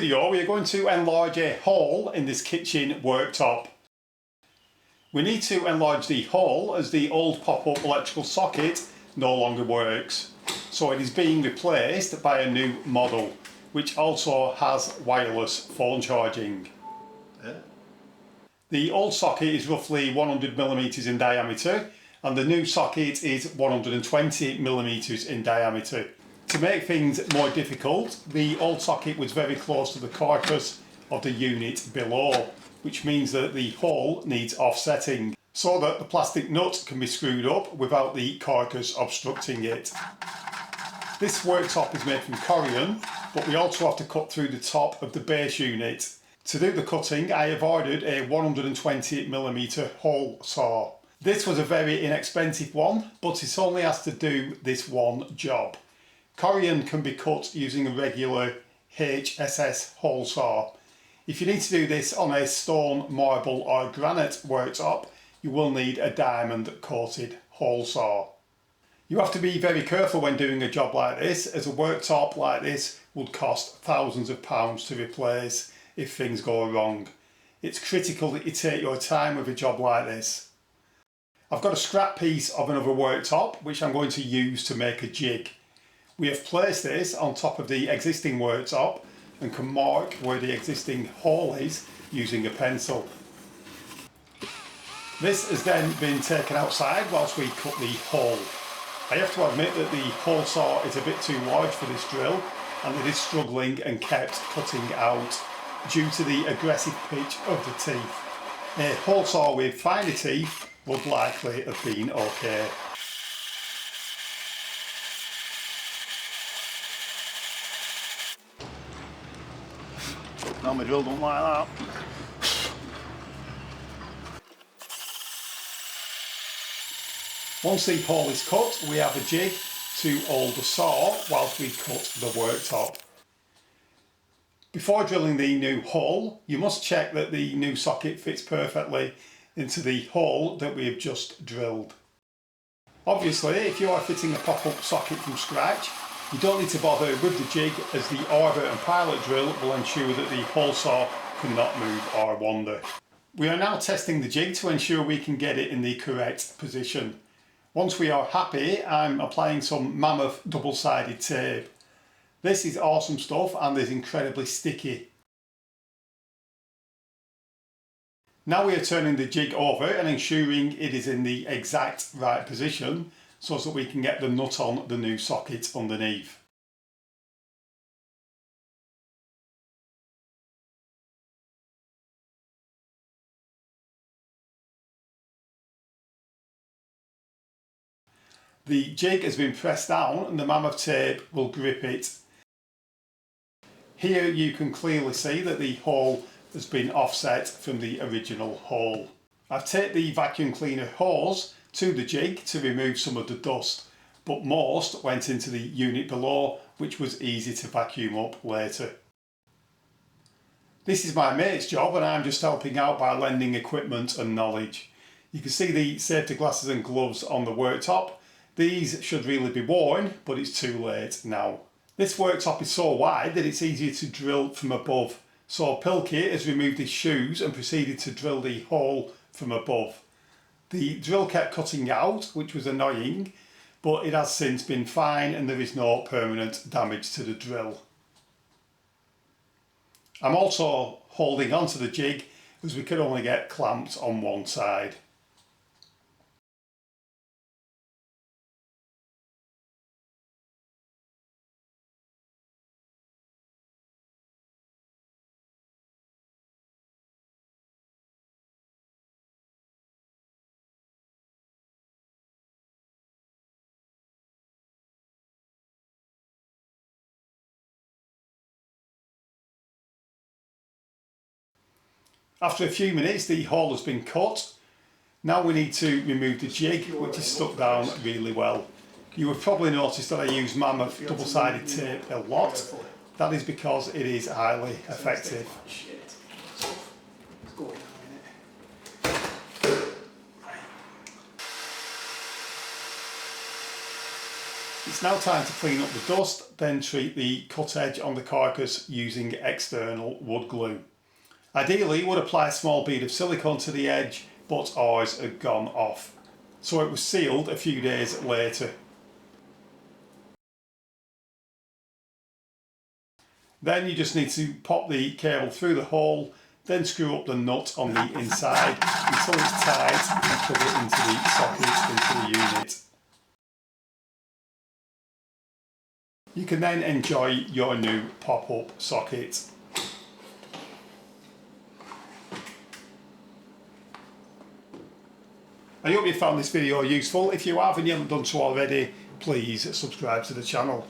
video we are going to enlarge a hole in this kitchen worktop. We need to enlarge the hole as the old pop-up electrical socket no longer works. So it is being replaced by a new model which also has wireless phone charging. The old socket is roughly 100mm in diameter and the new socket is 120mm in diameter. To make things more difficult, the old socket was very close to the carcass of the unit below, which means that the hole needs offsetting so that the plastic nut can be screwed up without the carcass obstructing it. This worktop is made from Corian, but we also have to cut through the top of the base unit. To do the cutting, I have ordered a 120mm hole saw. This was a very inexpensive one, but it only has to do this one job. Corian can be cut using a regular HSS hole saw. If you need to do this on a stone, marble or granite worktop, you will need a diamond coated hole saw. You have to be very careful when doing a job like this, as a worktop like this would cost thousands of pounds to replace if things go wrong. It's critical that you take your time with a job like this. I've got a scrap piece of another worktop which I'm going to use to make a jig. We have placed this on top of the existing worktop and can mark where the existing hole is using a pencil. This has then been taken outside whilst we cut the hole. I have to admit that the hole saw is a bit too large for this drill and it is struggling and kept cutting out due to the aggressive pitch of the teeth. A hole saw with finer teeth would likely have been okay. No, my drill don't like that. Once the hole is cut, we have a jig to hold the saw whilst we cut the worktop. Before drilling the new hole, you must check that the new socket fits perfectly into the hole that we have just drilled. Obviously, if you are fitting a pop-up socket from scratch, you don't need to bother with the jig, as the orbit and pilot drill will ensure that the hole saw cannot move or wander. We are now testing the jig to ensure we can get it in the correct position. Once we are happy, I'm applying some mammoth double-sided tape. This is awesome stuff and is incredibly sticky. Now we are turning the jig over and ensuring it is in the exact right position so that we can get the nut on the new socket underneath. The jig has been pressed down and the mammoth tape will grip it. Here you can clearly see that the hole has been offset from the original hole. I've taped the vacuum cleaner hose to the jig to remove some of the dust, but most went into the unit below, which was easy to vacuum up later. This is my mate's job and I'm just helping out by lending equipment and knowledge. You can see the safety glasses and gloves on the worktop. These should really be worn, but it's too late now. This worktop is so wide that it's easier to drill from above, so Pilkey has removed his shoes and proceeded to drill the hole from above. The drill kept cutting out, which was annoying, but it has since been fine and there is no permanent damage to the drill. I'm also holding onto the jig as we can only get clamped on one side. After a few minutes the hole has been cut. Now we need to remove the jig, which is stuck down really well. You have probably noticed that I use mammoth double-sided tape a lot. That is because it is highly effective. It's now time to clean up the dust, then treat the cut edge on the carcass using external wood glue. Ideally you would apply a small bead of silicone to the edge, but ours had gone off, so it was sealed a few days later. Then you just need to pop the cable through the hole, then screw up the nut on the inside until it's tight and plug it into the socket into the unit. You can then enjoy your new pop-up socket. I hope you found this video useful. If you have and you haven't done so already, please subscribe to the channel.